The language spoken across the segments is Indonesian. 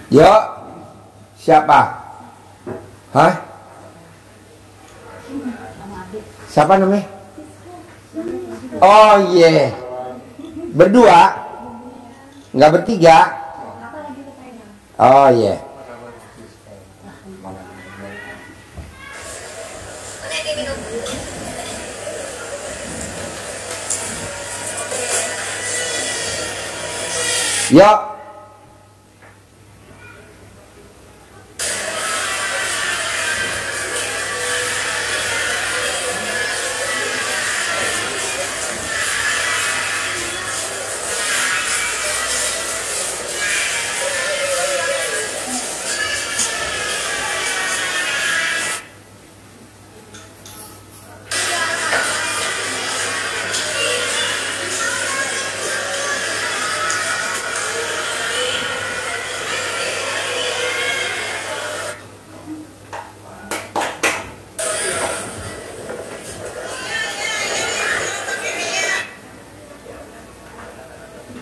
Yo, siapa? Hah? Siapa namanya? Oh iya, yeah. Berdua? Nggak bertiga? Oh iya. Yeah. Yo.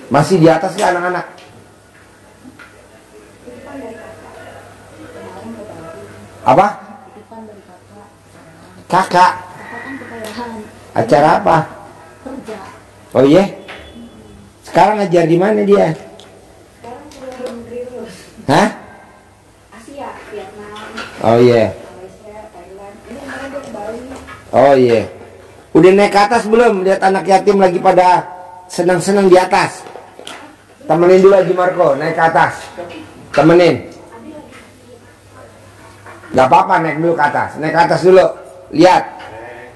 Masih di atas ya anak-anak? Apa? Kakak? Acara apa? Kerja. Oh iya? Sekarang ngajar di mana dia? Hah? Asia, Vietnam, Oh iya. Malaysia, Thailand. Ini kemarin dia ke Bali. Oh iya. Udah naik ke atas belum? Lihat anak yatim lagi pada senang-senang di atas. Temenin dulu Haji Marco, naik ke atas. Temenin. Gak apa-apa naik dulu ke atas. Naik ke atas dulu. Lihat.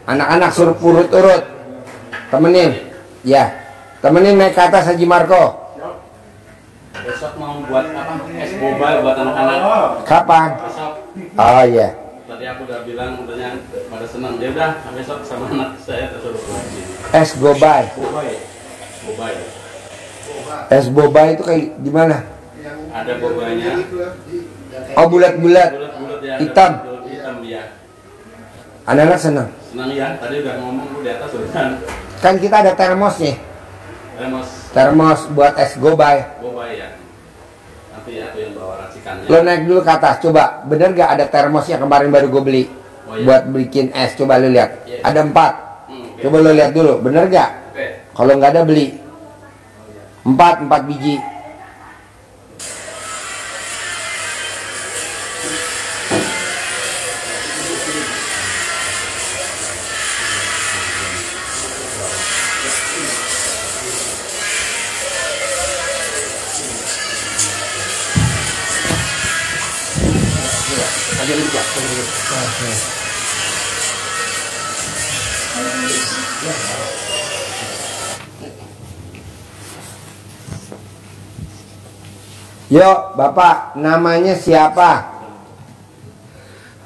Anak-anak suruh urut-urut. Temenin. Ya. Temenin naik ke atas Haji Marco. Besok mau buat apa? Es boba buat anak-anak. Kapan? Besok. Oh iya. Tadi aku udah bilang, udah pada senang. Ya udah, besok sama anak saya tersuruh buat sini. Es gobay. Boba ya? Boba ya? Es boba itu kayak gimana? Ada bobanya. Oh bulat-bulat. Bulat-bulat ya. Hitam. Hitam ya. Anak-anak senang. Senang ya. Tadi udah ngomong di atas udah. Kan kita ada termosnya. Mas. Termos buat es gobay. Boba ya. Nanti aku yang bawa racikannya. Lo naik dulu ke atas. Coba. Bener gak ada termosnya kemarin baru gue beli? Oh, iya. Buat bikin es. Coba lo lihat. Iya. Ada 4. Okay. Coba lo lihat dulu. Bener gak? Oke. Kalau nggak ada beli. 4 biji. Yo, Bapak, namanya siapa?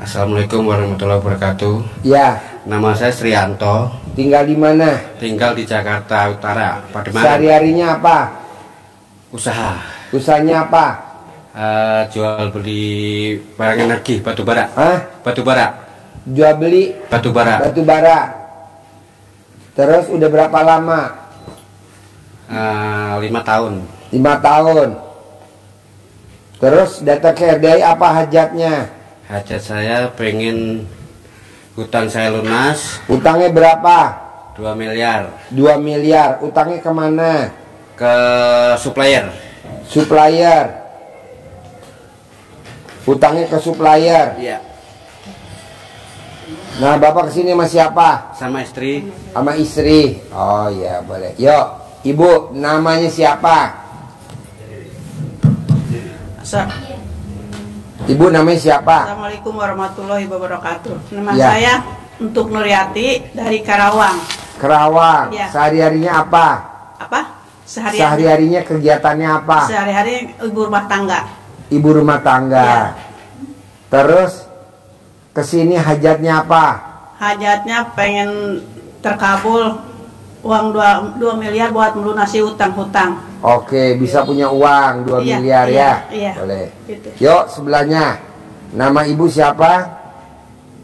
Assalamualaikum warahmatullahi wabarakatuh. Ya, Nama saya Srianto, tinggal di mana? tinggal di Jakarta Utara, Pademangan. Sehari-harinya apa? Usaha, Usahanya apa? jual beli barang energi, batu bara. Hah? Batu bara, Jual beli batu bara. batu bara. Terus udah berapa lama? 5 tahun. 5 tahun. Terus datang ke RDI apa hajatnya? Hajat saya pengen hutang saya lunas, Utangnya berapa? 2 miliar 2 miliar. Utangnya kemana? ke supplier. Supplier. Utangnya ke supplier. Iya. Nah, Bapak kesini sama siapa? Sama istri. Sama istri. Oh ya, boleh. Yuk, Ibu, namanya siapa? Ibu namanya siapa? Assalamualaikum warahmatullahi wabarakatuh. Nama Ya. saya Untuk Nuryati dari Karawang. Kerawang. Ya. Sehari-harinya apa? Apa? Sehari-harinya kegiatannya apa? Sehari-hari ibu rumah tangga. Ibu rumah tangga. Ya. Terus kesini hajatnya apa? Hajatnya pengen terkabul uang 2 miliar buat melunasi hutang-hutang. Oke, bisa punya uang 2 Iya, miliar iya, ya? iya. Boleh. Gitu. Yuk, sebelahnya. Nama ibu siapa?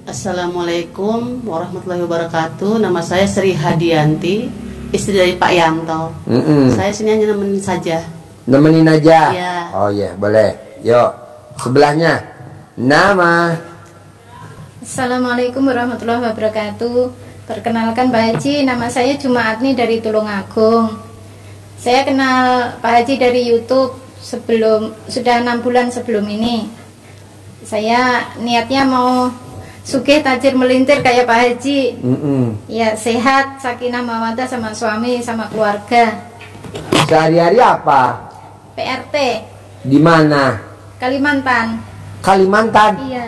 Assalamualaikum warahmatullahi wabarakatuh. Nama saya Sri Hadianti, istri dari Pak Yanto. Mm-mm. Saya sini hanya nemenin saja. Nemenin aja? Iya. Oh iya, boleh. Yuk, sebelahnya. Nama. Assalamualaikum warahmatullahi wabarakatuh. Perkenalkan Pak Haji, nama saya Jumaatni dari Tulungagung. Saya kenal Pak Haji dari YouTube sudah 6 bulan sebelum ini. Saya niatnya mau sugih tajir melintir kayak Pak Haji. Ya, sehat, sakinah mawaddah sama suami sama keluarga. Sehari-hari apa? PRT Di mana? Kalimantan. Kalimantan. Iya.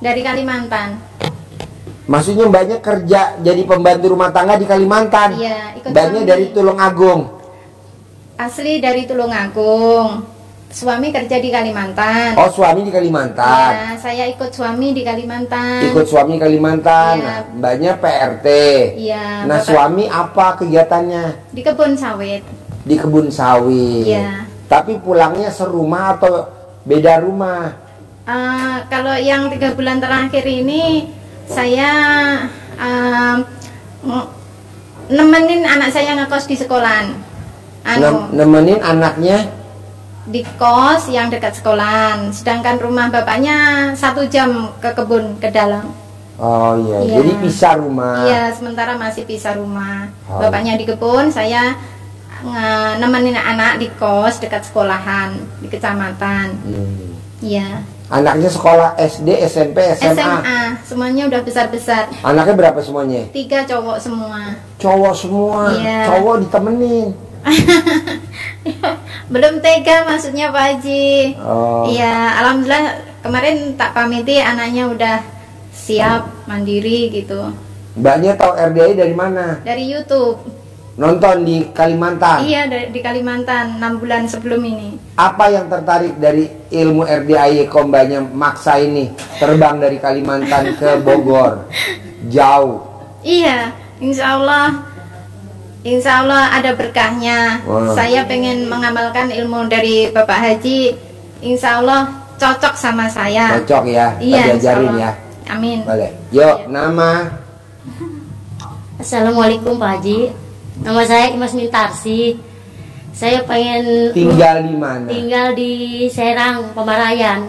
Dari Kalimantan. Maksudnya mbaknya kerja jadi pembantu rumah tangga di Kalimantan. Iya, ikut Mbaknya suami. dari Tulungagung. Asli dari Tulungagung. Suami kerja di Kalimantan. Oh, suami di Kalimantan. Ya, saya ikut suami di Kalimantan. Ikut suami Kalimantan. Iya. Nah, mbaknya PRT. Iya. Nah, Bapak suami apa kegiatannya? di kebun sawit. Di kebun sawit. Iya. Tapi pulangnya serumah atau beda rumah? Kalau yang 3 bulan terakhir ini saya nemenin anak saya ngekos di sekolahan. Nemenin anaknya Di kos yang dekat sekolahan. Sedangkan rumah bapaknya 1 jam ke kebun ke dalam. Oh iya, Iya. jadi pisah rumah. Iya, sementara masih pisah rumah. Oh. Bapaknya di kebun, saya nemenin anak di kos dekat sekolahan di kecamatan. Iya. Anaknya sekolah SD, SMP, SMA. SMA, semuanya udah besar-besar. Anaknya berapa semuanya? 3 cowok semua. Cowok semua. Iya. Cowok ditemenin. Belum tega maksudnya Pak Haji. Oh. Iya, alhamdulillah kemarin tak pamiti anaknya udah siap mandiri gitu. Mbaknya tahu RDI dari mana? Dari YouTube. Nonton di Kalimantan. Iya, di Kalimantan 6 bulan sebelum ini. Apa yang tertarik dari ilmu RDI kok mbaknya maksa ini terbang dari Kalimantan ke Bogor? Jauh. Iya, Insya Allah ada berkahnya. Wow. Saya pengen mengamalkan ilmu dari Bapak Haji. Insya Allah cocok sama saya. Cocok ya. Iya, Kita diajarin insya ya. Allah. Amin. Boleh. Yuk, nama. Assalamualaikum Pak Haji. Nama saya Imas Mintarsi. Saya pengen Tinggal di mana? tinggal di Serang, Pemarayan.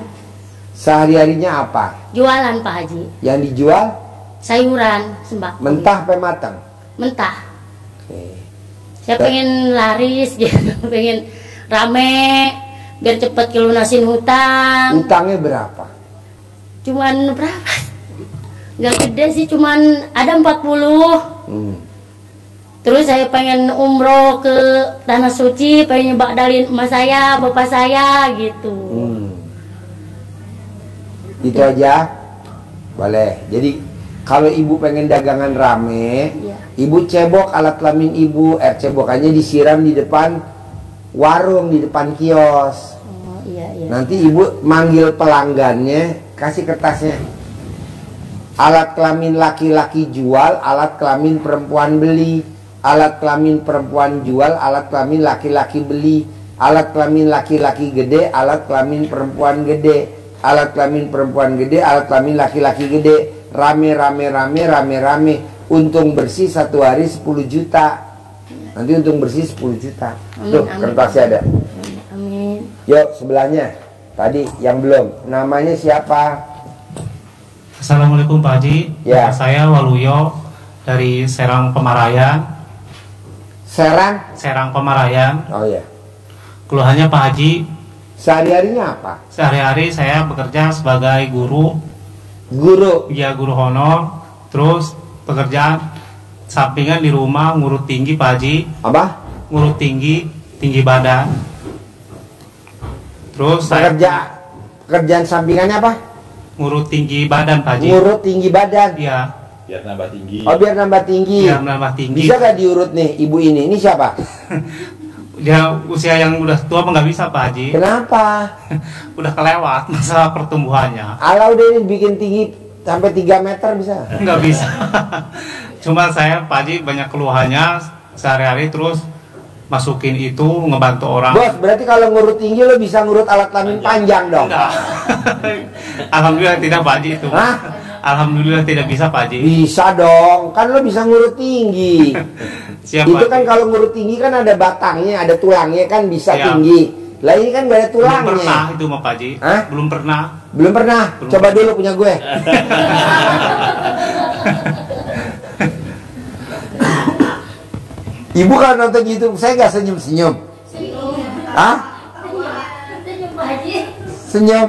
Sehari-harinya apa? Jualan Pak Haji. Yang dijual Sayuran, sembako. mentah apa matang? Mentah. Oke. Saya pengen laris gitu, pengen rame, biar cepet kelunasin hutang. Utangnya berapa? Cuman berapa? Gak gede sih, cuman ada 40. Terus saya pengen umroh ke Tanah Suci, pengen nyebadalin emak saya, bapak saya gitu. Itu aja. Boleh. Jadi kalau ibu pengen dagangan rame, Iya. ibu cebok alat kelamin ibu, air cebokannya disiram di depan warung, di depan kios. Oh iya iya. Nanti ibu manggil pelanggannya, kasih kertasnya. Alat kelamin laki-laki jual, alat kelamin perempuan beli. Alat kelamin perempuan jual, alat kelamin laki-laki beli. Alat kelamin laki-laki gede, alat kelamin perempuan gede. Alat kelamin perempuan gede, alat kelamin laki-laki gede. Rame. Untung bersih 1 hari 10 juta. Nanti untung bersih 10 juta. Tuh, kertasnya ada. Amin. Yuk, sebelahnya. Tadi yang belum. Namanya siapa? Assalamualaikum Pak Haji. Ya. Saya Waluyo dari Serang Pemarayan. Serang Pemarayan. Oh ya. Keluhannya Pak Haji, Sehari-harinya apa? sehari-hari saya bekerja sebagai guru, Guru. ya guru honor. Terus pekerjaan sampingan di rumah ngurut tinggi Pak Haji, Apa? ngurut tinggi badan. Terus saya Pekerjaan sampingannya apa? ngurut tinggi badan Pak Haji. Ngurut tinggi badan. Iya, Biar nambah tinggi. Oh, biar nambah tinggi. biar menambah tinggi. Bisa gak diurut nih ibu ini? Ini siapa? Dia usia yang udah tua mah nggak bisa Pak Haji. Kenapa? Udah kelewat masa pertumbuhannya. Ala udah ini bikin tinggi sampai 3 meter bisa? Nggak bisa. Cuma saya Pak Haji banyak keluhannya sehari-hari, terus masukin itu ngebantu orang. Bos, berarti kalau ngurut tinggi lo bisa ngurut alat kelamin panjang dong? Enggak. Alhamdulillah tidak Pak Haji itu. Hah? Alhamdulillah tidak bisa Pak Haji. Bisa dong, kan lo bisa ngurut tinggi. Siap Itu Pak kan Haji. kalau ngurut tinggi kan ada batangnya, ada tulangnya kan bisa Siap. tinggi. Lah ini kan gak ada Belum tulangnya. pernah itu mah Pak Haji. Hah? Belum pernah. Belum pernah. Belum Coba pernah. dulu punya gue. Ibu kalau nonton YouTube saya gak senyum-senyum. Hah? Senyum.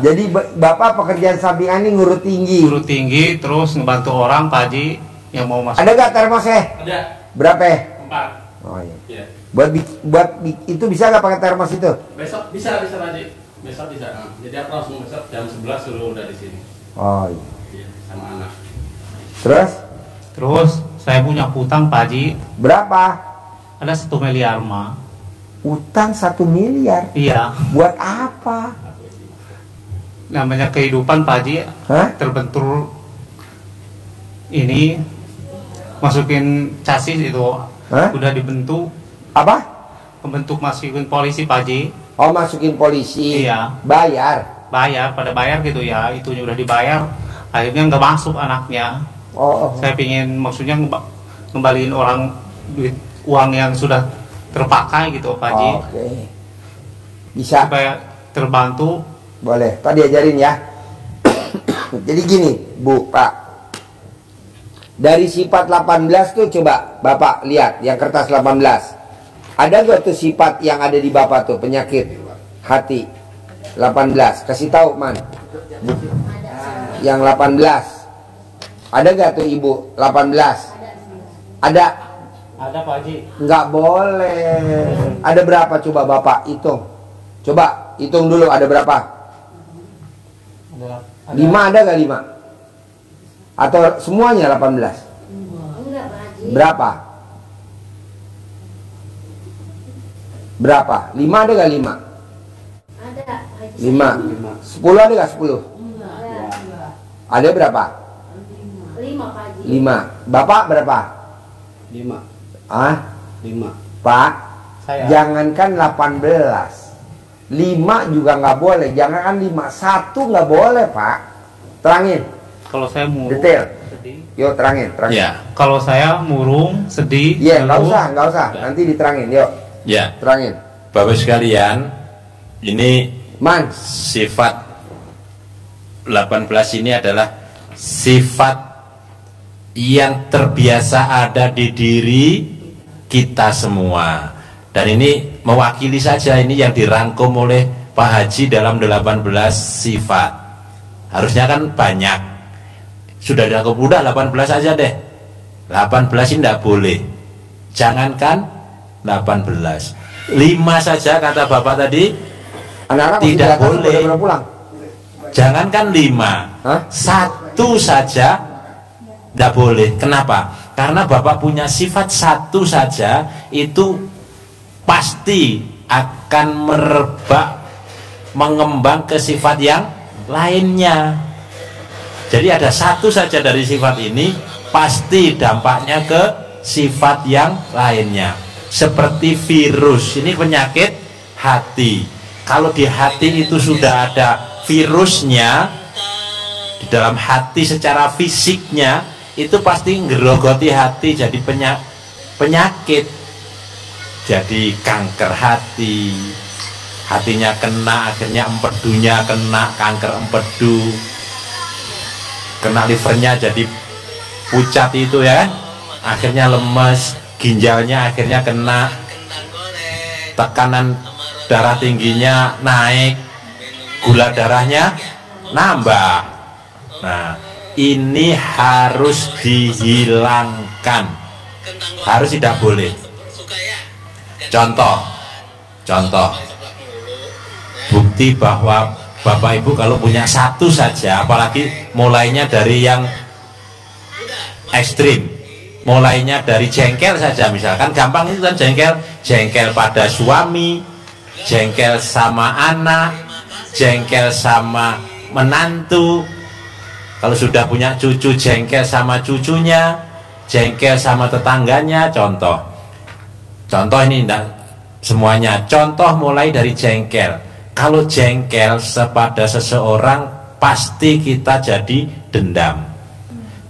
Jadi bapak pekerjaan sampingan ini ngurut tinggi. Guru tinggi terus ngebantu orang Pak Haji yang mau masuk. Ada gak termosnya? Ada Berapa? 4. Oh iya. Iya. Itu bisa gak pakai termos itu? Besok bisa Pak Haji. Besok bisa. Jadi aku langsung besok jam 11 suruh udah di sini. Oh iya. Iya, sama anak. Terus Terus saya punya hutang Pak Haji. berapa? Ada 1 miliar mah. Utang 1 miliar. Iya. Buat apa? Namanya kehidupan Pak Haji. Hah? Terbentur ini masukin chassis itu. Hah? Udah dibentuk. Apa? Pembentuk masukin polisi Pak Haji. Oh, masukin polisi. Iya. Bayar. Pada bayar gitu ya, itunya udah dibayar, akhirnya nggak masuk anaknya. Oh. Saya pingin maksudnya ngembaliin orang uang yang sudah terpakai gitu Pak Haji, Oke. Bisa. supaya terbantu. Boleh. Pak diajarin ya. Jadi gini, Bu, Pak. Dari sifat 18 tuh coba Bapak lihat yang kertas 18. Ada gak tuh sifat yang ada di Bapak tuh, penyakit hati 18. Kasih tahu, Man. Yang 18. Ada gak tuh Ibu 18? Ada. Ada Pak Haji. Nggak boleh. Ada berapa coba Bapak hitung? Coba hitung dulu ada berapa? 5 ada gak 5? Atau semuanya 18? Berapa? Berapa? 5 ada gak 5? Ada. 5. 10 ada gak 10? Ada berapa? 5 Pak Haji. 5. Bapak berapa? 5. Ah? 5. Pak, Saya. jangankan 18, 5 juga nggak boleh. Jangankan 5, 1 nggak boleh, Pak. Terangin, Kalau saya murung, detail. sedih. Yuk terangin. Ya, Kalau saya murung, sedih. Iya, nggak ngeluh. usah. Nanti diterangin. Yuk, ya, terangin. Bapak sekalian, ini Man, sifat 18 ini adalah sifat yang terbiasa ada di diri kita semua. Dan ini mewakili saja ini yang dirangkum oleh Pak Haji dalam 18 sifat. Harusnya kan banyak. Sudah dirangkum, udah 18 aja deh. 18 ini tidak boleh. Jangankan 18. 5 saja kata Bapak tadi. anak-anak masih Tidak di atas, boleh. udah pulang. Jangankan 5, Hah? 1 saja tidak boleh. Kenapa? Karena Bapak punya sifat 1 saja itu pasti akan merebak, mengembang ke sifat yang lainnya. Jadi ada 1 saja dari sifat ini pasti dampaknya ke sifat yang lainnya. Seperti virus, ini penyakit hati. Kalau di hati itu sudah ada virusnya, di dalam hati secara fisiknya itu pasti ngerogoti hati, jadi penyakit, jadi kanker hati, hatinya kena, akhirnya empedunya kena, kanker empedu, kena livernya jadi pucat itu ya, akhirnya lemes, ginjalnya akhirnya kena, tekanan darah tingginya naik, gula darahnya nambah. Nah, ini harus dihilangkan, harus tidak boleh. Contoh bukti bahwa Bapak Ibu kalau punya 1 saja, apalagi mulainya dari yang ekstrim, mulainya dari jengkel saja, misalkan gampang itu kan, jengkel pada suami, jengkel sama anak, jengkel sama menantu. Kalau sudah punya cucu, jengkel sama cucunya, jengkel sama tetangganya. Contoh ini tidak semuanya. Contoh mulai dari jengkel. Kalau jengkel pada seseorang pasti kita jadi dendam.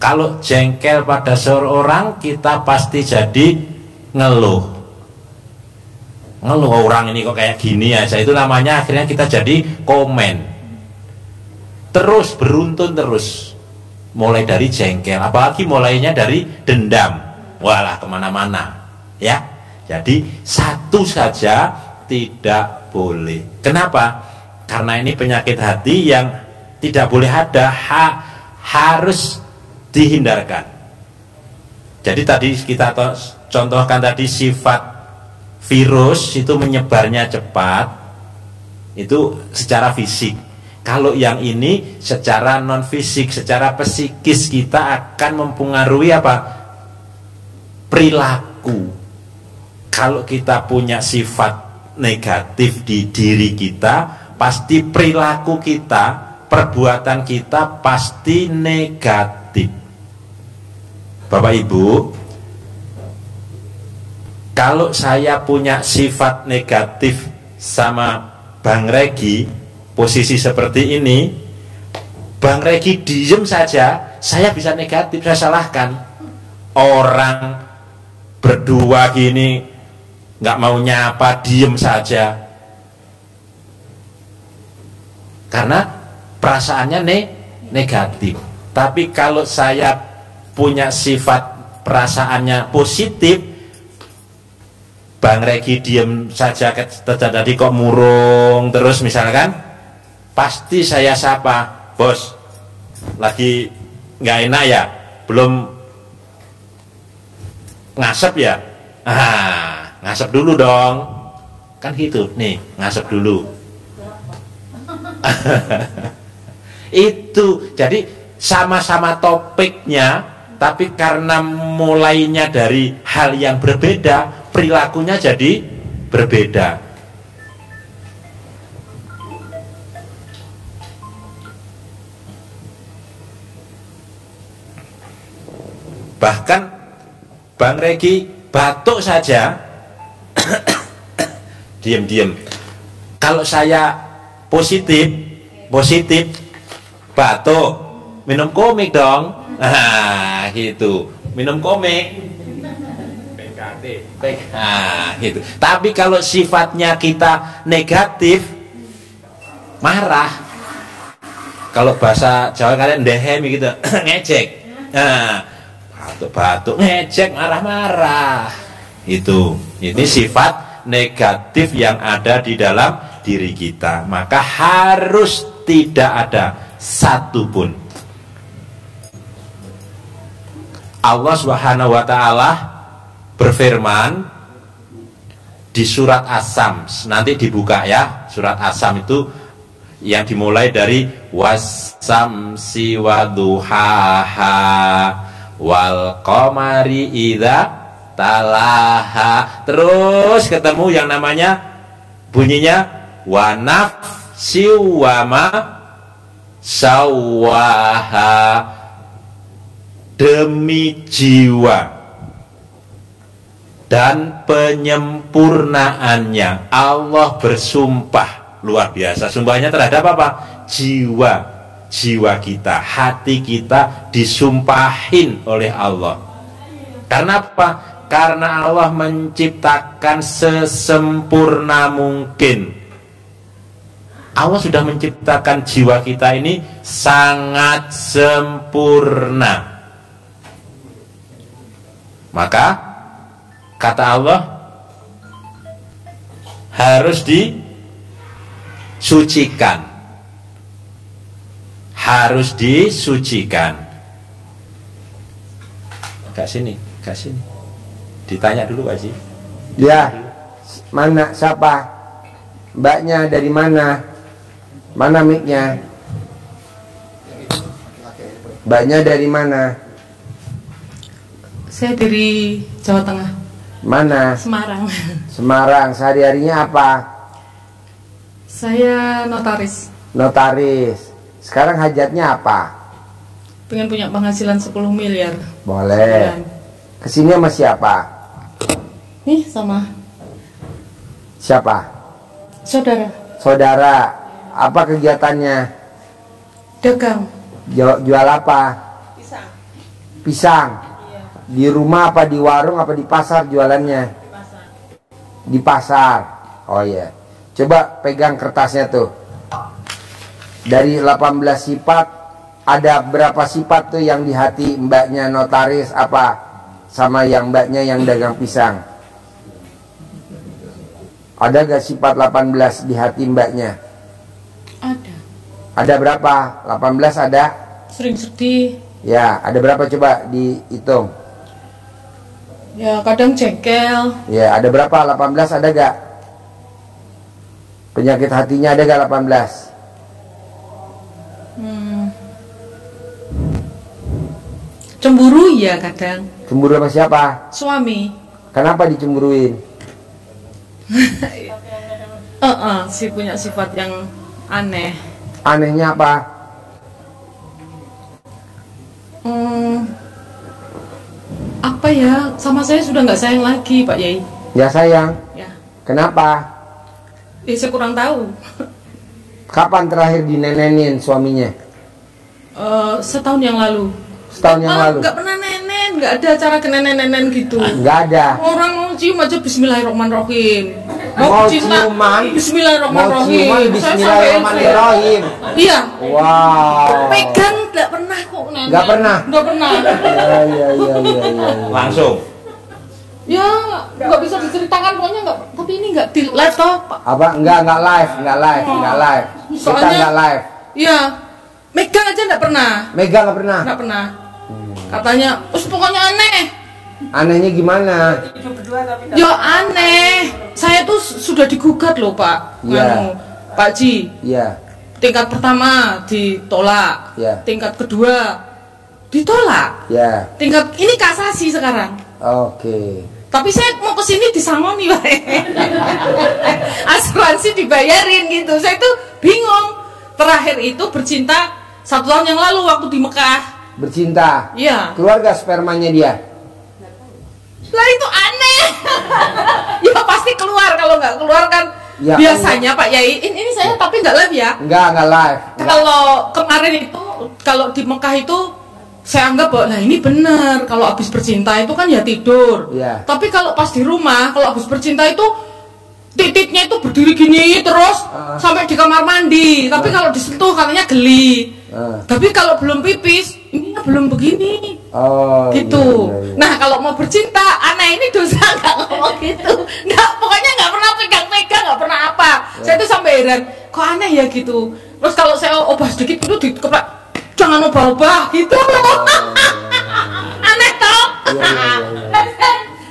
Kalau jengkel pada seseorang kita pasti jadi ngeluh. ngeluh orang ini kok kayak gini aja, itu namanya akhirnya kita jadi komen terus, beruntun terus, mulai dari jengkel, apalagi mulainya dari dendam, walah kemana-mana ya. Jadi satu saja tidak boleh. Kenapa? Karena ini penyakit hati yang tidak boleh ada, harus dihindarkan. Jadi tadi kita contohkan tadi, sifat virus itu menyebarnya cepat, itu secara fisik. Kalau yang ini secara non fisik, secara psikis, kita akan mempengaruhi apa? Perilaku. Kalau kita punya sifat negatif di diri kita, pasti perilaku kita, perbuatan kita pasti negatif. Bapak Ibu, kalau saya punya sifat negatif sama Bang Regi, posisi seperti ini, Bang Regi diem saja, saya bisa negatif, saya salahkan. Orang berdua gini nggak mau nyapa, diem saja, karena perasaannya negatif. Tapi kalau saya punya sifat perasaannya positif, Bang Regi diem saja tadi kok murung terus misalkan, pasti saya sapa, bos lagi nggak enak ya, belum ngasep ya, ngasep dulu dong, kan gitu nih, ngasep dulu. Itu jadi sama-sama topiknya, tapi karena mulainya dari hal yang berbeda, perilakunya jadi berbeda. Bahkan Bang Regi batuk saja diam-diam. Kalau saya positif batuk, minum komik dong. Gitu, minum komik. Gitu. Tapi kalau sifatnya kita negatif, marah. Kalau bahasa Jawa kalian ndehem gitu, ngejek. Batuk-batuk, ngejek, marah-marah. Ini sifat negatif yang ada di dalam diri kita. Maka harus tidak ada satupun. Allah Subhanahu wa ta'ala berfirman di surat As-Sam, nanti dibuka ya, surat As-Sam itu yang dimulai dari was-samsi waduhaha wal qamari idza talaha, terus ketemu yang namanya bunyinya wa nafsi wa ma sawaha, demi jiwa dan penyempurnaannya. Allah bersumpah, luar biasa sumpahnya terhadap apa? Jiwa kita, hati kita disumpahin oleh Allah. Karena apa? Karena Allah menciptakan sesempurna mungkin. Allah sudah menciptakan jiwa kita ini sangat sempurna. Maka kata Allah harus disucikan, harus disucikan. Kak sini, ditanya dulu Pak Haji. Ya, mana, siapa? Mbaknya dari mana? Mana mic-nya? Mbaknya dari mana? Saya dari Jawa Tengah. Mana? Semarang. Semarang. Sehari-harinya apa? Saya notaris. Notaris. Sekarang hajatnya apa? Pengen punya penghasilan 10 miliar. Boleh. Kesini sama siapa? Nih sama Siapa? saudara. Saudara. Apa kegiatannya? Dagang. Jual apa? Pisang. Pisang. Di rumah apa di warung apa di pasar jualannya? Di pasar. Oh iya. Coba pegang kertasnya tuh. Dari 18 sifat, ada berapa sifat tuh yang di hati mbaknya notaris apa sama yang mbaknya yang dagang pisang? Ada gak sifat 18 di hati mbaknya? Ada. Ada berapa? 18 ada? Sering sedih. Ya, ada berapa coba dihitung? Ya kadang jengkel. Ya, ada berapa? 18 ada gak? Penyakit hatinya ada gak 18? Cemburu ya kadang. Cemburu sama siapa? Suami. Kenapa dicemburuin? Si punya sifat yang aneh. Anehnya apa? Apa ya? Sama saya sudah nggak sayang lagi, Pak Yai. Ya sayang. Ya. Kenapa? Saya kurang tahu. Kapan terakhir dinenenin suaminya? Setahun yang lalu. Setahun yang lalu? Nggak pernah nenen, nggak ada cara ke nenen-nenen gitu. Nggak ada. Orang mau cium aja Bismillahirrahmanirrahim. Mau cinta, ciuman? Bismillahirrahmanirrahim. Mau ciuman Bismillahirrahmanirrahim. Iya. Wow. Pegang nggak pernah kok nenen. Nggak pernah? Nggak pernah. Ya. Langsung. Ya, nggak bisa diceritakan pokoknya nggak. Tapi ini nggak di live toh, Pak. Apa? Nggak live. Kita Soalnya- nggak live. Iya. Megang aja nggak pernah. Megang nggak pernah? Nggak pernah. Katanya, terus pokoknya aneh. Anehnya gimana? Ya aneh. Saya tuh sudah digugat loh Pak. Iya. Pak Ji. Iya. Tingkat pertama ditolak. Iya. Tingkat kedua ditolak. Ya. Tingkat ini kasasi sekarang. Oke. Tapi saya mau kesini disangoni Pak. Asuransi dibayarin gitu. Saya tuh bingung. Terakhir itu bercinta 1 tahun yang lalu waktu di Mekah. Bercinta. Iya. Keluar gak spermanya dia? Lah itu aneh. Ya pasti keluar, kalau nggak keluar kan Ya, biasanya Pak Yai. Ini saya tapi nggak live ya. Nggak live. Kalau kemarin itu, kalau di Mekah itu saya anggap bahwa nah ini benar. Kalau habis bercinta itu kan ya tidur. Iya. Tapi kalau pas di rumah, kalau habis bercinta itu titiknya itu berdiri gini terus sampai di kamar mandi. Tapi kalau disentuh katanya geli. Tapi kalau belum pipis, ini belum begini. Oh, Gitu. iya. Nah kalau mau bercinta, aneh ini dosa nggak ngomong gitu. Nggak, pokoknya nggak pernah pegang-pegang, nggak pernah apa. Saya tuh sampai heran, kok aneh ya gitu. Terus kalau saya obah sedikit itu dikeplak, jangan obah-obah gitu. Aneh toh.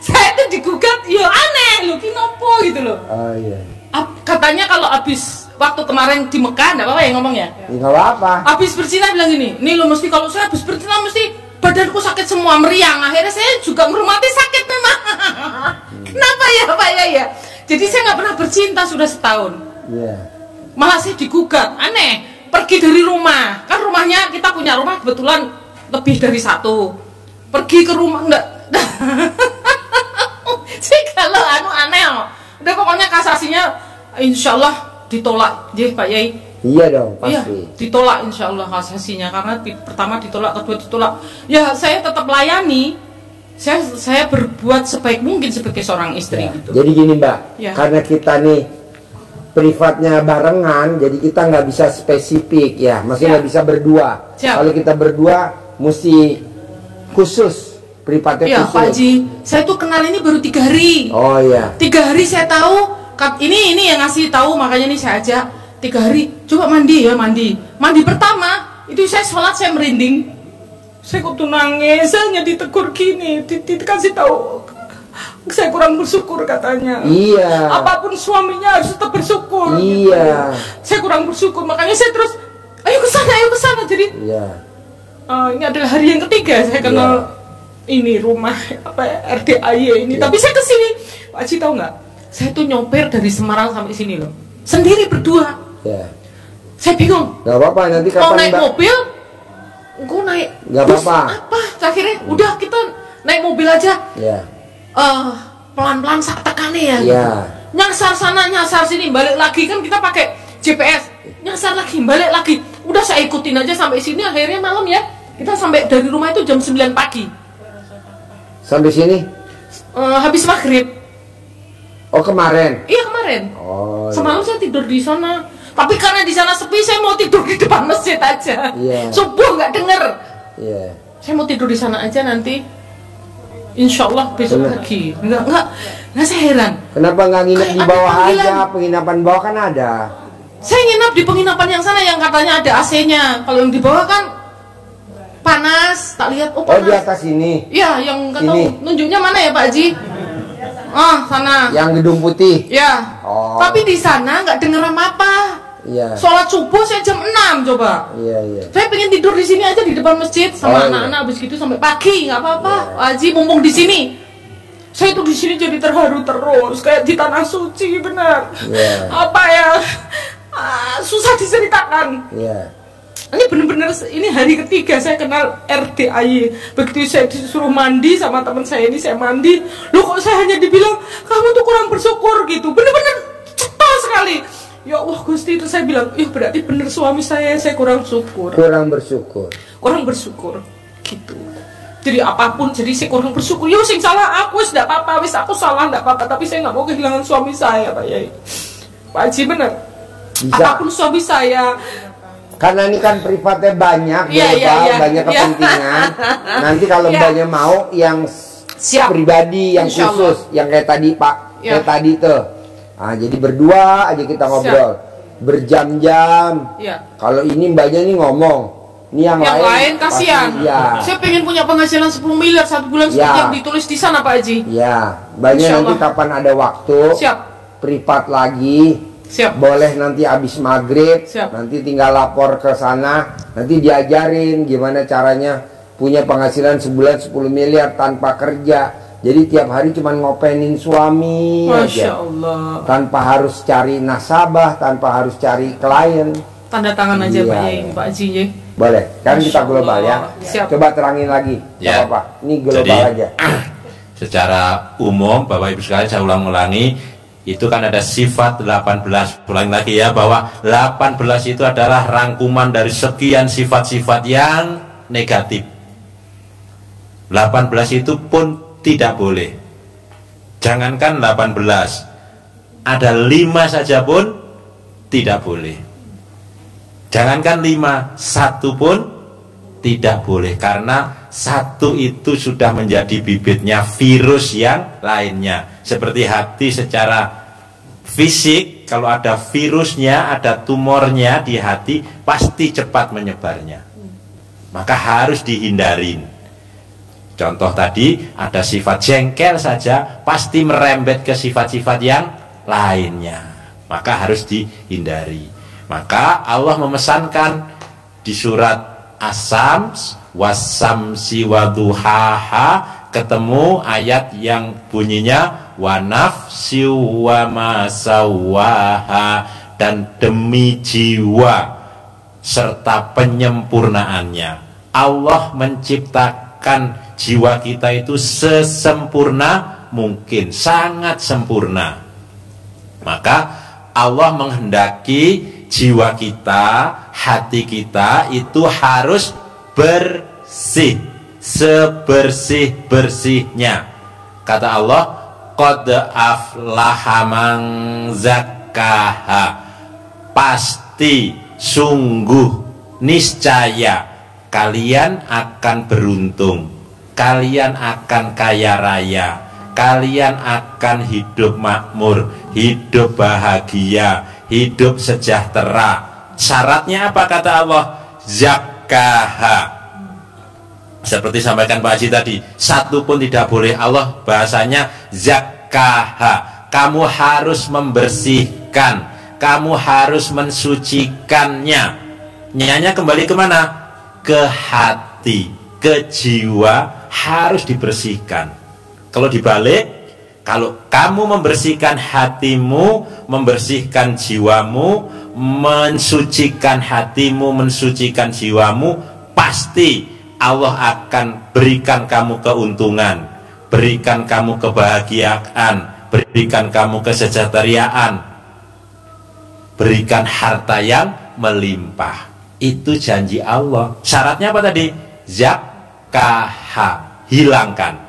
Saya tuh digugat, ya aneh loh, kinopo gitu loh. Oh iya. Katanya kalau habis waktu kemarin di Mekah, enggak apa-apa ya ngomong ya? Ya, nggak apa-apa. Habis bercinta bilang gini, nih lo mesti kalau saya habis bercinta mesti badanku sakit semua, meriang. Akhirnya saya juga merumati sakit memang. Kenapa ya Pak ya? Jadi saya nggak pernah bercinta sudah setahun. Iya. Malah saya digugat, aneh. Pergi dari rumah, kan rumahnya kita punya rumah kebetulan lebih dari 1. Pergi ke rumah enggak. Sih kalau aneh. Udah pokoknya kasasinya insya Allah ditolak, ya Pak Yai. Iya dong, Iya, pasti. ditolak insya Allah kasasinya karena pertama ditolak, kedua ditolak. Ya saya tetap layani. Saya berbuat sebaik mungkin sebagai seorang istri gitu. Jadi gini Mbak, Ya. karena kita nih privatnya barengan, jadi kita nggak bisa spesifik ya, maksudnya nggak bisa berdua. Siap. Kalau kita berdua mesti khusus, privatnya Iya khusus. Pak Haji, saya tuh kenal ini baru 3 hari. Oh iya. 3 hari saya tahu, ini yang ngasih tahu, makanya ini saya ajak 3 hari. Coba mandi ya, mandi pertama itu saya sholat saya merinding. Saya kok tuh nangis, saya hanya ditegur gini, dikasih tahu saya kurang bersyukur katanya. Iya. Apapun suaminya harus tetap bersyukur. Iya. Saya kurang bersyukur, makanya saya terus ayo ke sana. Jadi Iya. ini adalah hari yang ketiga saya kenal ini rumah RDAY ini. Tapi saya kesini, Pak Haji tahu nggak? Saya tuh nyopir dari Semarang sampai sini loh, sendiri berdua. Ya. Saya bingung. Gak apa-apa, nanti Mau kapan naik Mbak? mobil, gue naik. Gak bus, apa-apa. Apa? Akhirnya udah kita naik mobil aja. Ya. Pelan-pelan sak tekane ya. Ya. Nyasar sana, nyasar sini, balik lagi kan kita pakai GPS. Nyasar lagi, balik lagi. Udah saya ikutin aja sampai sini. Akhirnya malam ya, kita sampai dari rumah itu jam 9 pagi. Sampai sini? Habis maghrib. Oh kemarin? Iya kemarin. Oh. Semalam saya tidur di sana. Tapi karena di sana sepi, saya mau tidur di depan masjid aja. Iya. Subuh nggak denger. Iya. Saya mau tidur di sana aja nanti. Insya Allah besok pagi. Enggak, saya heran. Kenapa nggak nginep Kayak di ada bawah panggilan. aja? Penginapan bawah kan ada. Saya nginap di penginapan yang sana yang katanya ada AC-nya. Kalau yang di bawah kan panas. Tak lihat, Oh panas. di atas ini. Iya, yang nggak tahu Sini. nunjuknya mana ya Pak Haji? Ah, sana. Yang gedung putih. Ya. Oh. Tapi di sana nggak denger apa-apa. Iya. Sholat subuh saya jam 6 coba. Iya. Saya pengen tidur di sini aja di depan masjid sama Oh, anak-anak habis gitu sampai pagi nggak apa-apa. Pak Haji mumpung di sini. Saya tuh di sini jadi terharu terus kayak di tanah suci benar. Iya. Apa ya? Susah diceritakan. Iya. Ini bener-bener ini hari ketiga saya kenal RDAY. Begitu saya disuruh mandi sama teman saya ini, saya mandi, loh kok saya hanya dibilang kamu tuh kurang bersyukur gitu. Bener-bener cepat sekali. Ya Allah Gusti, itu saya bilang, ih berarti bener suami saya kurang syukur. Kurang bersyukur. Kurang bersyukur gitu. Jadi apapun, jadi saya kurang bersyukur. Yo sing salah aku, wis ndak apa-apa, wis aku salah ndak apa-apa, tapi saya nggak mau kehilangan suami saya, Pak Yai. Pak Haji bener. Bisa. Apapun suami saya. Karena ini kan privatnya banyak, Iya, ya, iya, Pak, iya. banyak Iya. kepentingan. Nanti kalau Iya. mbaknya mau yang Siap. pribadi, yang Insya khusus, yang kayak tadi Pak, Iya. kayak tadi tuh. Nah, jadi berdua aja kita ngobrol, berjam-jam. Iya. Kalau ini mbaknya nih ngomong, ini yang lain kasihan. pasti- Iya. Saya pengen punya penghasilan 10 miliar 1 bulan seperti Ya. yang ditulis di sana Pak Haji. Iya, mbaknya Insya nanti Allah. kapan ada waktu, Siap. privat lagi. Siap. Boleh nanti habis maghrib, Siap. nanti tinggal lapor ke sana, nanti diajarin gimana caranya punya penghasilan sebulan 10 miliar tanpa kerja. Jadi tiap hari cuma ngopenin suami Masya aja, Allah. tanpa harus cari nasabah, tanpa harus cari klien. Tanda tangan aja Iya. Pak Yai, Pak Haji ya. Boleh, kan Masya kita global ya. Allah. Siap. Coba terangin lagi, Ya. apa-apa. Ini global Jadi, aja. Secara umum Bapak Ibu sekalian saya ulang-ulangi, itu kan ada sifat 18. Ulang lagi ya, bahwa 18 itu adalah rangkuman dari sekian sifat-sifat yang negatif. 18 itu pun tidak boleh. Jangankan 18, ada 5 saja pun tidak boleh. Jangankan 5, 1 pun tidak boleh, karena 1 itu sudah menjadi bibitnya virus yang lainnya. Seperti hati secara fisik, kalau ada virusnya, ada tumornya di hati, pasti cepat menyebarnya. Maka harus dihindarin. Contoh tadi, ada sifat jengkel saja, pasti merembet ke sifat-sifat yang lainnya. Maka harus dihindari. Maka Allah memesankan di surat As-Sams, wasamsi waduhaha, ketemu ayat yang bunyinya wa nafsi wa masawaha, dan demi jiwa serta penyempurnaannya. Allah menciptakan jiwa kita itu sesempurna mungkin, sangat sempurna. Maka Allah menghendaki jiwa kita, hati kita itu harus bersih, sebersih-bersihnya. Kata Allah, qad aflaha man zakkaha, pasti, sungguh, niscaya kalian akan beruntung, kalian akan kaya raya, kalian akan hidup makmur, hidup bahagia, hidup sejahtera. Syaratnya apa kata Allah? Zakkaha. Seperti sampaikan Pak Haji tadi, 1 pun tidak boleh. Allah bahasanya zakkaha. Kamu harus membersihkan, kamu harus mensucikannya. Nyanya kembali kemana? Ke hati, ke jiwa, harus dibersihkan. Kalau dibalik, kalau kamu membersihkan hatimu, membersihkan jiwamu, mensucikan hatimu, mensucikan jiwamu, pasti Allah akan berikan kamu keuntungan, berikan kamu kebahagiaan, berikan kamu kesejahteraan, berikan harta yang melimpah. Itu janji Allah. Syaratnya apa tadi? Zakkaha, hilangkan.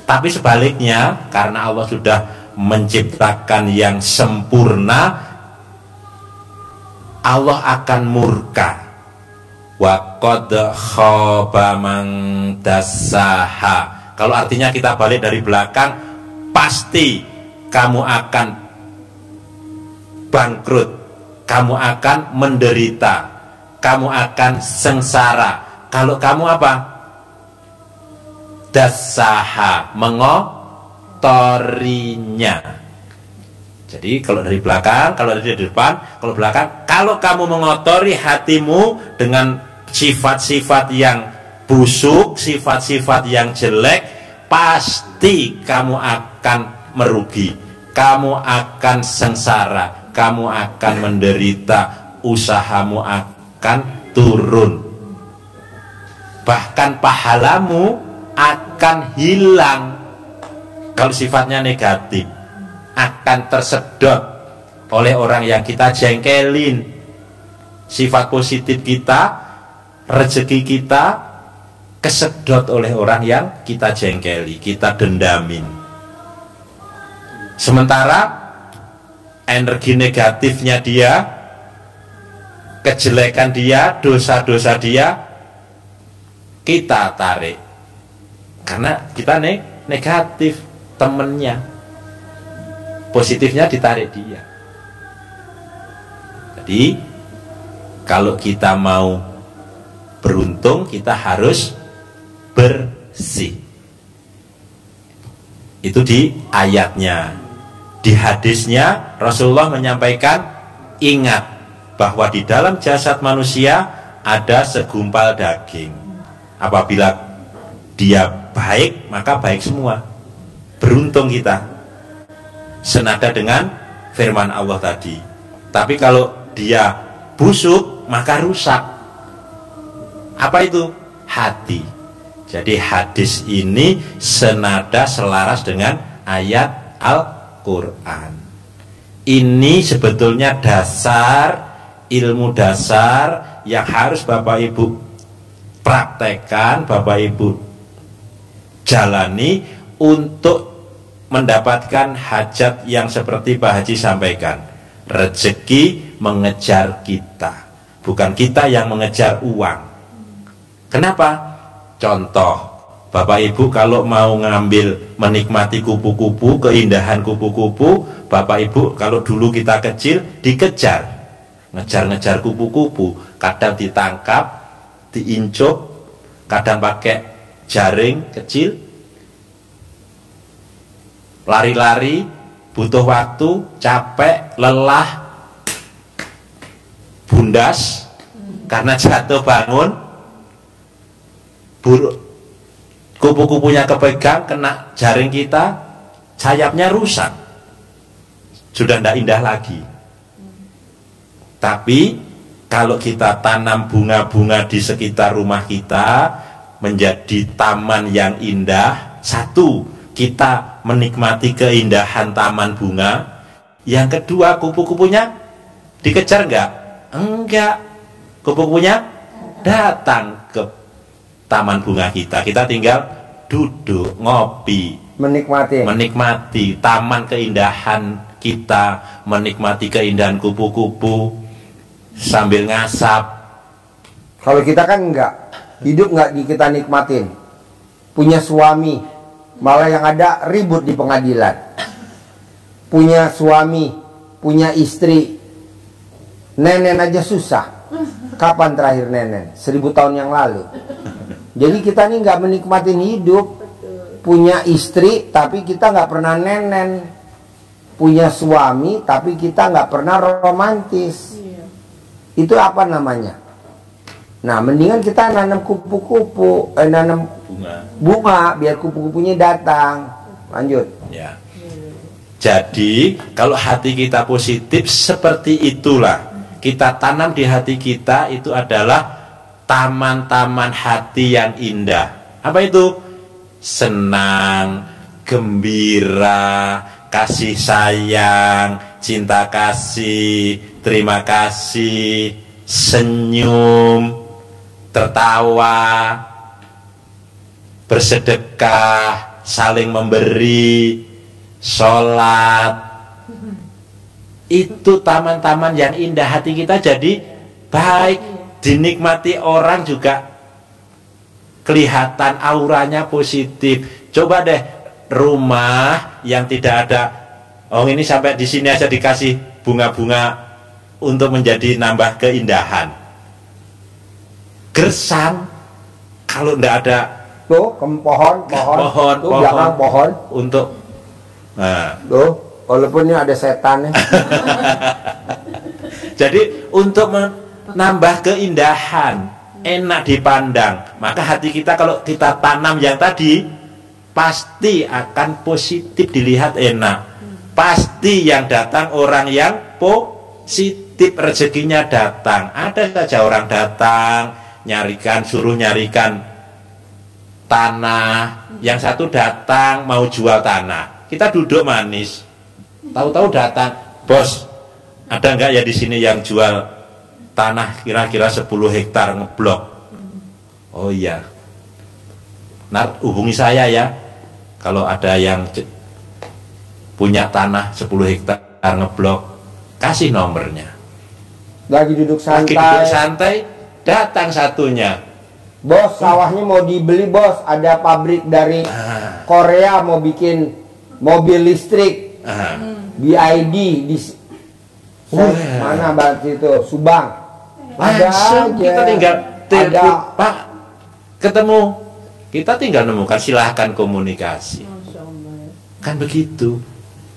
Tapi sebaliknya, karena Allah sudah menciptakan yang sempurna, Allah akan murka. Wa qad khaba man dassaha. Kalau artinya kita balik dari belakang, pasti kamu akan bangkrut, kamu akan menderita, kamu akan sengsara. Kalau kamu apa? Dassaha, mengotorinya. Jadi kalau dari belakang, kalau dari depan, kalau belakang, kalau kamu mengotori hatimu dengan sifat-sifat yang busuk, sifat-sifat yang jelek, pasti kamu akan merugi, kamu akan sengsara, kamu akan menderita, usahamu akan turun, bahkan pahalamu akan hilang. Kalau sifatnya negatif, akan tersedot oleh orang yang kita jengkelin. Sifat positif kita, rezeki kita kesedot oleh orang yang kita jengkeli, kita dendamin. Sementara energi negatifnya dia, kejelekan dia, dosa-dosa dia, kita tarik. Karena kita negatif temennya, positifnya ditarik dia. Jadi kalau kita mau beruntung, kita harus bersih. Itu di ayatnya. Di hadisnya Rasulullah menyampaikan, ingat bahwa di dalam jasad manusia ada segumpal daging. Apabila dia baik, maka baik semua. Beruntung kita. Senada dengan firman Allah tadi. Tapi kalau dia busuk, maka rusak. Apa itu? Hati. Jadi hadis ini senada, selaras dengan ayat Al-Quran. Ini sebetulnya dasar, ilmu dasar yang harus Bapak Ibu praktekkan, Bapak Ibu jalani untuk mendapatkan hajat yang seperti Pak Haji sampaikan. Rezeki mengejar kita, bukan kita yang mengejar uang. Kenapa? Contoh, Bapak Ibu kalau mau ngambil, menikmati kupu-kupu, keindahan kupu-kupu, Bapak Ibu kalau dulu kita kecil dikejar, ngejar-ngejar kupu-kupu, kadang ditangkap, diincup, kadang pakai jaring kecil, lari-lari, butuh waktu, capek, lelah, bundas karena jatuh bangun, kupu-kupunya kepegang, kena jaring kita, sayapnya rusak, sudah tidak indah lagi. Tapi kalau kita tanam bunga-bunga di sekitar rumah kita menjadi taman yang indah, satu, kita menikmati keindahan taman bunga. Yang kedua, kupu-kupunya dikejar enggak? Enggak. Kupu-kupunya datang ke taman bunga kita. Kita tinggal duduk, ngopi, menikmati taman keindahan kita, menikmati keindahan kupu-kupu sambil ngasap. Kalau kita kan enggak, hidup enggak kita nikmatin. Punya suami, malah yang ada ribut di pengadilan. Punya suami, punya istri, nenen aja susah. Kapan terakhir nenen? 1000 tahun yang lalu. Jadi kita nih nggak menikmatin hidup. Punya istri tapi kita nggak pernah nenen. Punya suami tapi kita nggak pernah romantis. Itu apa namanya? Nah, mendingan kita nanam kupu-kupu, nanam bunga biar kupu-kupunya datang. Lanjut. Ya. Jadi kalau hati kita positif, seperti itulah kita tanam di hati kita, itu adalah taman-taman hati yang indah. Apa itu? Senang, gembira, kasih sayang, cinta kasih, terima kasih, senyum, tertawa, bersedekah, saling memberi, sholat. Itu taman-taman yang indah, hati kita jadi baik, dinikmati orang juga kelihatan auranya positif. Coba deh rumah yang tidak ada, oh ini sampai di sini aja dikasih bunga-bunga untuk menjadi nambah keindahan. Gersang kalau tidak ada tuh pohon tuh belakang pohon untuk tuh walaupun ini ada setan ya. Jadi untuk menambah keindahan, enak dipandang, maka hati kita kalau kita tanam yang tadi pasti akan positif dilihat, enak. Pasti yang datang orang yang positif, rezekinya datang. Ada saja orang datang suruh nyarikan tanah, yang satu datang mau jual tanah, kita duduk manis, tahu-tahu datang, bos ada nggak ya di sini yang jual tanah kira-kira 10 hektar ngeblok? Oh iya, hubungi saya ya kalau ada yang punya tanah 10 hektar ngeblok, kasih nomornya. Lagi duduk santai, datang satunya, bos sawahnya mau dibeli bos, ada pabrik dari Korea mau bikin mobil listrik, BID di mana banget itu, Subang. Langsung kita tinggal telepon, Pak, ketemu, kita tinggal nemukan, silahkan komunikasi. Kan begitu.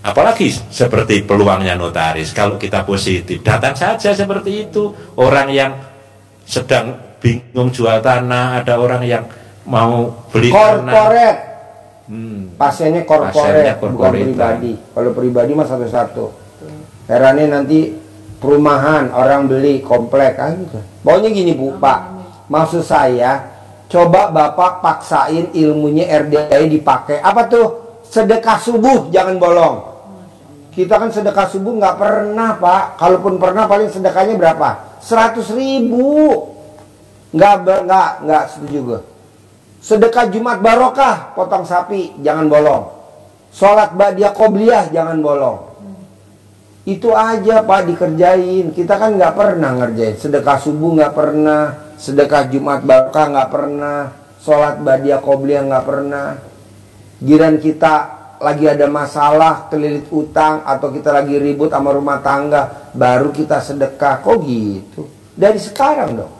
Apalagi seperti peluangnya notaris, kalau kita positif, datang saja seperti itu. Orang yang sedang bingung jual tanah, ada orang yang mau beli korporat. Pasiennya korporat, Pasiennya bukan pribadi. Kalau pribadi mah satu-satu. Herannya nanti perumahan orang beli komplek kan gitu. Pokoknya gini Bu, Pak. Maksud saya, coba Bapak paksain ilmunya RDI dipakai. Apa tuh? Sedekah subuh jangan bolong. Kita kan sedekah subuh nggak pernah Pak. Kalaupun pernah paling sedekahnya berapa? 100.000. Nggak setuju gue. Sedekah Jumat barokah, potong sapi jangan bolong. Sholat ba'diyah qobliyah jangan bolong. Itu aja Pak dikerjain. Kita kan nggak pernah ngerjain. Sedekah subuh nggak pernah, sedekah Jumat barokah nggak pernah, sholat ba'diyah qobliyah nggak pernah. Giran kita lagi ada masalah, kelilit utang, atau kita lagi ribut sama rumah tangga, baru kita sedekah. Kok gitu? Dari sekarang dong.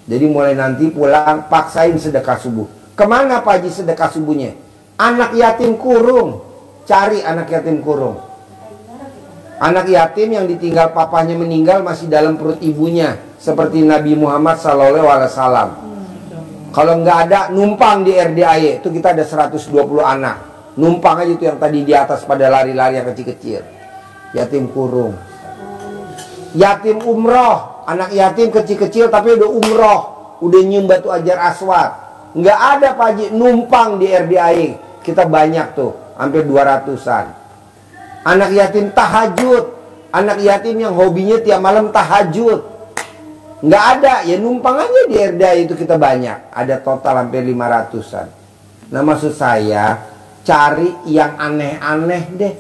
Jadi mulai nanti pulang paksain sedekah subuh. Kemana Pak Haji sedekah subuhnya? Anak yatim kurung. Cari anak yatim kurung. Anak yatim yang ditinggal papanya meninggal masih dalam perut ibunya, seperti Nabi Muhammad SAW. Kalau nggak ada, numpang di RDAY. Itu kita ada 120 anak. Numpang aja itu yang tadi di atas pada lari-lari yang kecil-kecil. Yatim kurung. Yatim umroh. Anak yatim kecil-kecil tapi udah umroh. Udah nyium batu ajar aswad. Nggak ada Pak Haji, numpang di RDAY. Kita banyak tuh, hampir 200-an. Anak yatim tahajud. Anak yatim yang hobinya tiap malam tahajud. Nggak ada, ya numpang aja di RDAY itu kita banyak. Ada total hampir 500-an. Nah maksud saya, cari yang aneh-aneh deh.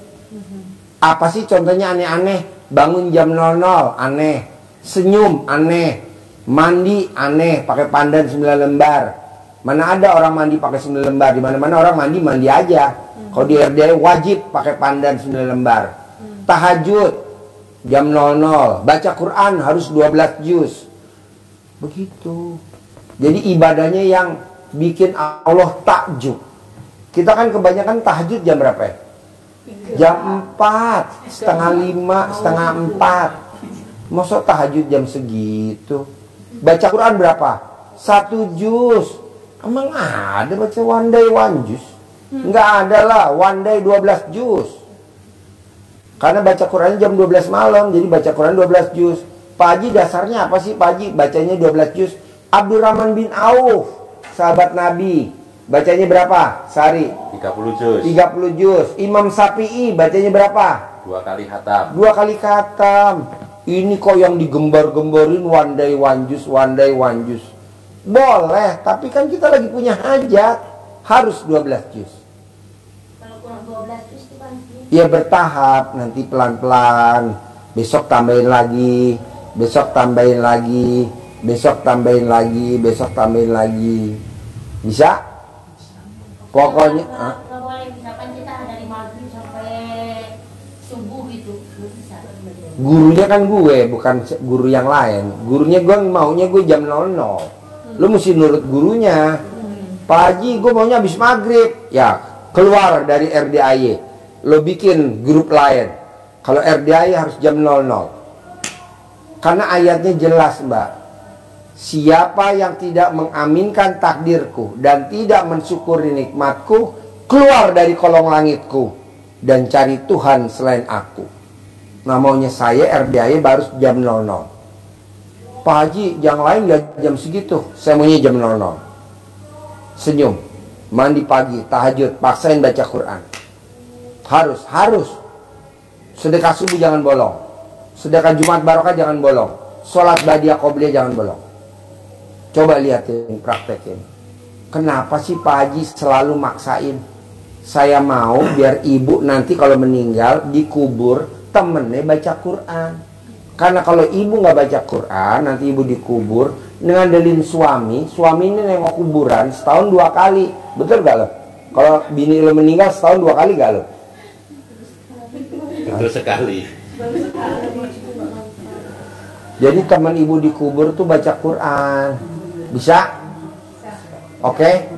Apa sih contohnya aneh-aneh? Bangun jam 00, aneh. Senyum, aneh. Mandi, aneh. Pakai pandan 9 lembar. Mana ada orang mandi pakai 9 lembar? Di mana-mana orang mandi aja. Kalau di RDAY wajib pakai pandan 9 lembar. Tahajud jam 00. Baca Quran harus 12 juz. Begitu. Jadi ibadahnya yang bikin Allah takjub. Kita kan kebanyakan tahajud jam berapa ya? Jam 4, setengah 5, setengah 4. Masa tahajud jam segitu? Baca Quran berapa? 1 juz. Emang ada baca one day one juz? Enggak ada lah, one day 12 juz. Karena baca Qurannya jam 12 malam, jadi baca Quran 12 juz. Pak Haji dasarnya apa sih Pak Haji? Bacanya 12 juz. Abdurrahman bin Auf, sahabat Nabi, bacanya berapa sehari? 30 juz. 30 juz. Imam Syafi'i bacanya berapa? 2 kali khatam. 2 kali khatam. Ini kok yang digembar-gemborin one day one juz, one day one juz. Boleh, tapi kan kita lagi punya hajat, harus 12 juz. terus tuh kan. Ya bertahap, nanti pelan-pelan. Besok tambahin lagi, besok tambahin lagi, besok tambahin lagi, besok tambahin lagi. Bisa? Pokoknya Nggak boleh, misalkan kita dari maghrib sampai subuh gitu, nggak bisa. gurunya kan gue, bukan guru yang lain. Gurunya gue maunya gue jam 00. Lu mesti nurut gurunya. Pak Haji, gue maunya habis maghrib. Ya, keluar dari RDAY. Lo bikin grup lain. Kalau RDAY harus jam 00. Karena ayatnya jelas, Mbak. Siapa yang tidak mengaminkan takdirku dan tidak mensyukuri nikmatku, keluar dari kolong langitku dan cari Tuhan selain aku. Nah, maunya saya RDAY baru jam 00. Pak Haji, yang lain gak jam segitu. Saya maunya jam 00. Senyum, mandi pagi, tahajud, paksain baca Quran. Harus. Sedekah subuh jangan bolong. Sedekah Jumat Barokah jangan bolong. Sholat Badiah Qobliyah jangan bolong. Coba lihatin, praktekin. Kenapa sih Pak Haji selalu maksain? Saya mau biar ibu nanti kalau meninggal dikubur temennya baca Quran. Karena kalau ibu nggak baca Quran, nanti ibu dikubur ngandelin suami ini nengok kuburan setahun 2 kali. Betul gak lo? Kalau bini lo meninggal setahun 2 kali gak lo? Betul sekali. Jadi teman ibu dikubur tuh baca Quran. Bisa? Oke?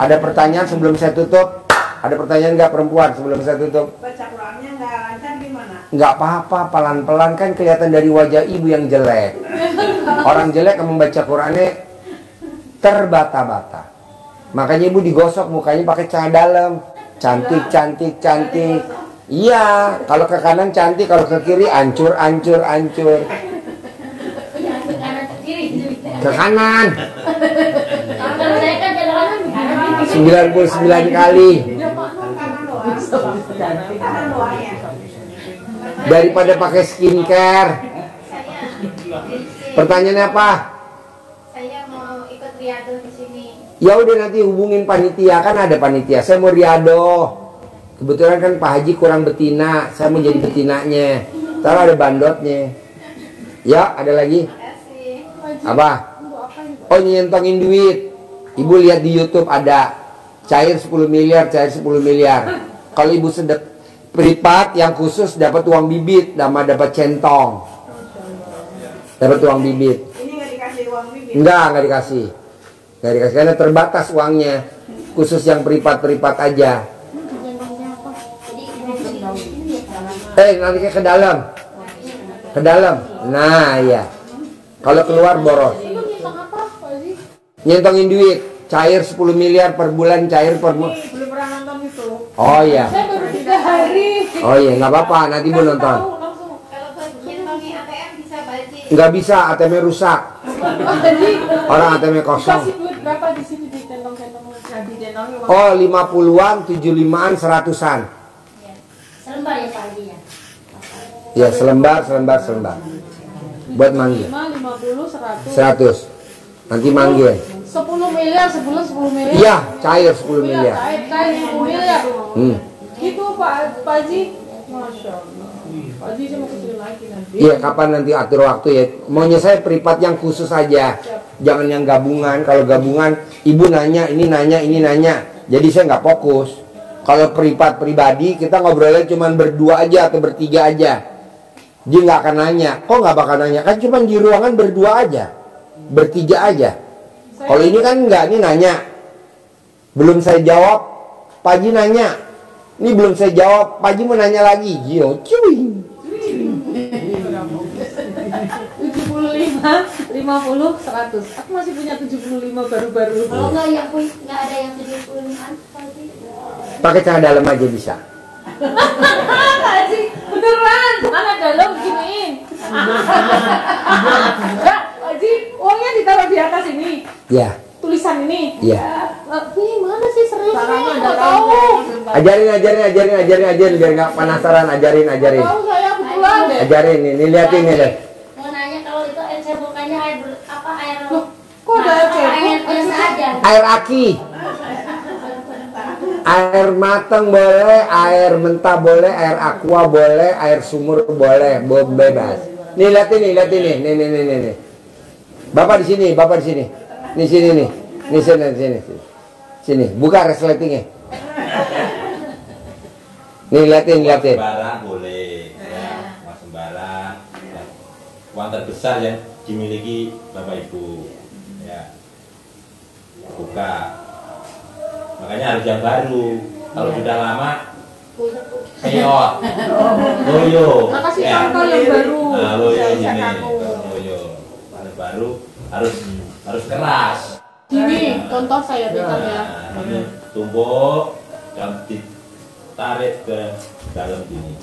Ada pertanyaan sebelum saya tutup? Ada pertanyaan nggak perempuan sebelum saya tutup? Baca Qurannya nggak lancar gimana? Nggak apa-apa, pelan-pelan kan kelihatan dari wajah ibu yang jelek. Orang jelek yang membaca Qurannya terbata-bata. Makanya ibu digosok mukanya pakai cahaya dalam. Cantik. Iya, kalau ke kanan cantik, kalau ke kiri ancur. Ke kanan. Kalau saya kan jalan 99 kali. Daripada pakai skincare. Pertanyaannya apa? Saya mau ikut riado di sini. Ya udah nanti hubungin panitia, kan ada panitia. Saya mau riado. Kebetulan kan Pak Haji kurang betina, saya mau jadi betinanya. Ntar ada bandotnya. Ya, ada lagi? Apa? Oh, nyentongin duit. Ibu lihat di YouTube ada cair 10 miliar. Kalau ibu sedek privat yang khusus dapat uang bibit, sama dapat centong. Dapat uang bibit. Ini nggak dikasih uang bibit? Nggak dikasih karena terbatas uangnya. Khusus yang privat aja. Nanti ke dalam. Nah, ya. Kalau keluar boros. Nyentongin duit, cair 10 miliar per bulan, cair per bulan. Belum pernah nonton itu. Oh iya. Saya baru 3 hari. Oh iya, nggak apa-apa, nanti Bu nonton. Kalau nyentongi ATM bisa balik. Nggak bisa, ATM rusak. Jadi Orang ATM kosong. kasih duit berapa di sini ditentong-tentong didentongi uang. Oh, 50-an, 75-an, 100-an. selembar ya Pak Haji ya. Ya, selembar. Buat manggil. 50, 100. 100. Nanti manggil. 10 miliar sebulan 10 miliar. Iya, cair 10 miliar. Cair 10 miliar. Gitu Pak Haji. Masya Allah. Pak Haji saya mau kecil lagi nanti. Iya, kapan nanti atur waktu ya. Maunya saya privat yang khusus aja. Jangan yang gabungan. Kalau gabungan, ibu nanya, ini nanya. Jadi saya nggak fokus. Kalau privat pribadi, kita ngobrolnya cuma berdua aja atau bertiga aja. Dia nggak akan nanya. Kok nggak bakal nanya? Kan cuma di ruangan berdua aja. Bertiga aja. Kalau ini kan nggak, ini nanya. Belum saya jawab, Pak Haji nanya. Ini belum saya jawab, Pak Haji mau nanya lagi. Yo, cuy. 75, 50, 100. Aku masih punya 75 baru-baru. Kalau nggak ada yang 75-an, Pak Haji. Pakai celana dalam aja bisa. Haji, beneran, celana dalam giniin. Enggak, Haji, uangnya ditaruh di atas ini. Ya. Tulisan ini. Iya. Ih, mana sih serius nih? Caranya Nggak ada tahu. Ajarin biar nggak penasaran, ajarin. Tahu saya kebetulan deh. Ajarin ini, liatin nih deh. Mau nanya kalau itu air cebokanya air Kok ada air cebok? Air biasa aja. Air aki. Air matang boleh, air mentah boleh, air aqua boleh, air sumur boleh, bebas. Nih lihat ini, nih. Bapak di sini. Nih sini nih. Nih sini. Sini, buka resletingnya. Nih liatin. Sembarang boleh, ya, uang sembarang. Ya. Uang terbesar yang dimiliki Bapak Ibu, ya. Buka. Makanya harus yang baru. Kalau sudah lama, keot, loyo. Makasih contoh yang baru. Nah, loyo ini, loyo. Kalau baru harus keras. Gini, contoh saya pegang ya. Ini tumpuk dan ditarik ke dalam sini.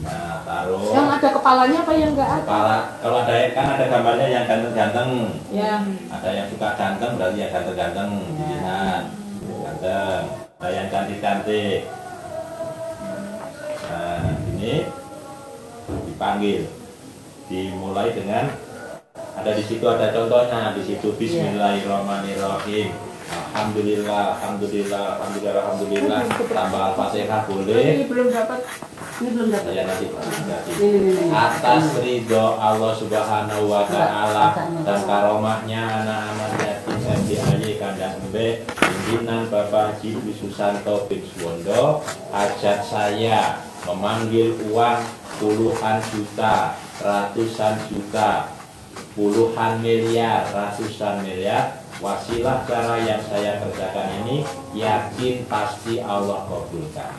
Nah, taruh. Yang ada kepalanya apa yang enggak ada? Kepala, kalau ada kan ada gambarnya yang ganteng-ganteng. Ya. Ada yang suka ganteng berarti yang ganteng-ganteng dilihat. Ganteng. Ada yang cantik-cantik. Nah, ini dipanggil. Dimulai dengan ada di situ ada contohnya di situ Bismillahirrahmanirrahim. Alhamdulillah. Tambah Al-Fatihah boleh. Ini belum dapat. Ya, nanti. Atas ridho Allah Subhanahu wa Ta'ala dan karomahnya anak-anak yatim MDAY Kandang Embe pimpinan Bapak Haji Susanto bin Suwondo, hajat saya memanggil uang puluhan juta, ratusan juta, puluhan miliar, ratusan miliar. Wasilah cara yang saya kerjakan ini yakin pasti Allah kabulkan.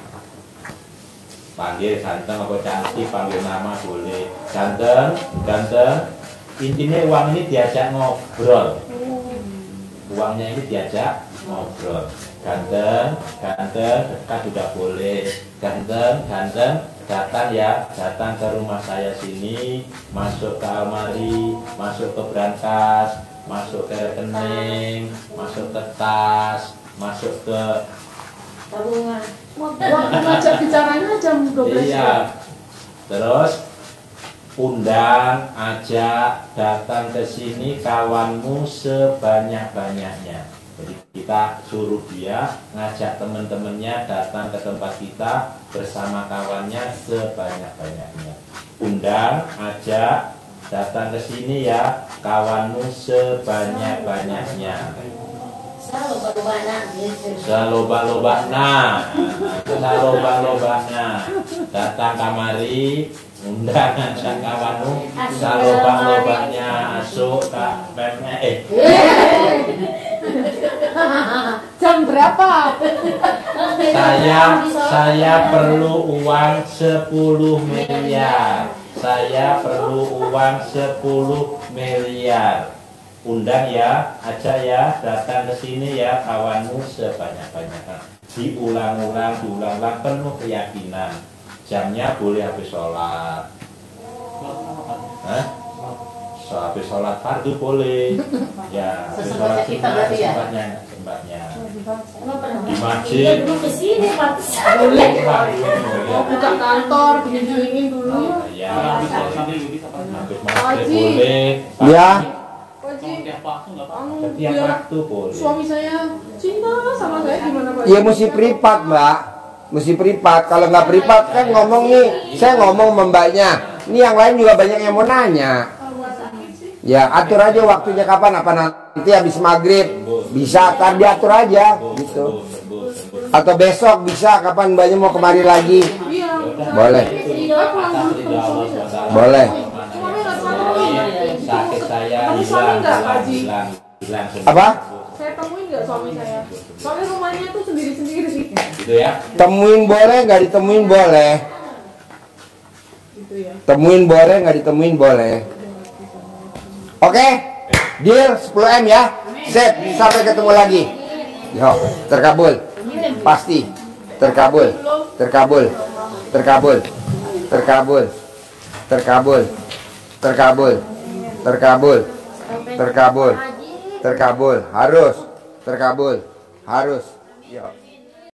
Panggil ganteng atau cantik, panggil nama boleh. Ganteng. Intinya uang ini diajak ngobrol. Uangnya ini diajak ngobrol. Ganteng, dekat sudah boleh. Ganteng, datang ke rumah saya sini, masuk ke almari, masuk ke brankas, masuk ke rekening, masuk ke tas, masuk ke tabungan. Waktu ngajak bicaranya jam 12. Iya. Terus undang, ajak datang ke sini kawanmu sebanyak-banyaknya. Jadi kita suruh dia ngajak teman-temannya datang ke tempat kita bersama kawannya sebanyak-banyaknya. Undang, ajak datang ke sini ya kawanmu sebanyak-banyaknya. Saloba-lobana datang kamari undang ajak kawanmu saloba-lobanya asuk kak Jam berapa? Saya perlu uang 10 miliar. Saya perlu uang 10 miliar. Undang ya, ajak ya, datang ke sini ya kawanmu sebanyak-banyaknya. Diulang-ulang penuh keyakinan. Jamnya boleh habis sholat. Habis sholat fardu boleh. Ya, habis sholat sempatnya. Di masjid. Boleh. Mau buka kantor, dingin dulu. Ya, habis masjid boleh. Ya. Setiap biar waktu boleh. Suami saya cinta sama saya gimana Pak? Ya mesti privat, Mbak. Mesti privat. Kalau nggak privat kan ngomong nih, saya ngomong membaknya. Ini yang lain juga banyak yang mau nanya. Ya atur aja waktunya kapan, apa nanti habis maghrib bisa, kan diatur aja gitu. Atau besok bisa, kapan mbaknya mau kemari lagi? Boleh. Boleh. Sakit saya hilang. Apa? Saya temuin nggak suami saya? Soalnya rumahnya tuh sendiri-sendiri sih. Gitu ya. Temuin boleh, nggak ditemuin boleh. Gitu ya. Temuin boleh, nggak ditemuin boleh. Oke, deal 10M ya. Sip, sampai ketemu lagi. Yo, terkabul. Pasti terkabul. Terkabul. Terkabul. Terkabul. Terkabul. Terkabul. Terkabul. Terkabul. Terkabul. Harus terkabul. Harus. Yo.